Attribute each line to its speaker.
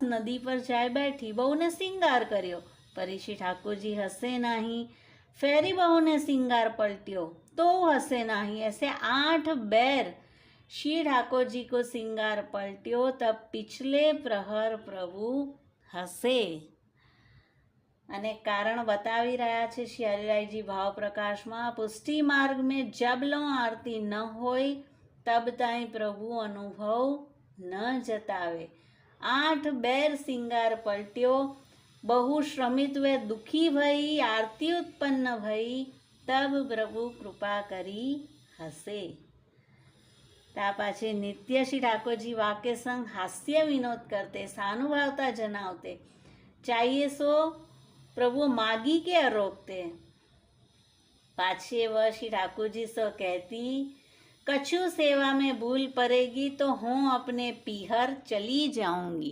Speaker 1: नदी पर जाए बैठी, बहू ने सिंगार करियो, परीक्षित ठाकुर जी हंसे नहीं। फेरी बहू ने सिंगार पलटियो तो हंसे नहीं। ऐसे 8 बेर श्री ठाकुर जी को सिंगार पलटियो, तब पिछले प्रहर प्रभु हंसे। અને કારણ બતાવી રહ્યા છે શ્રી હરિરાયજી ભાવ પ્રકાશમાં। પુષ્ટિ માર્ગ में जब लो आरती न होय तब ताई प्रभु अनुभव न जतावे। 8 बेर सिंगार पलट्यो, बहु श्रमित्वे दुखी भई, आरती उत्पन्न भई, तब प्रभु कृपा करी हसे। त्या पाछे नित्य श्री ठाकुरजी वाक्य संग हास्य विनोद करते, सानुभावता जनावते, चाहिए सो प्रभु मागी के रोकते। पाछे वह श्री ठाकुर जी से कहती, कछु सेवा में भूल पड़ेगी तो हूँ अपने पीहर चली जाऊंगी।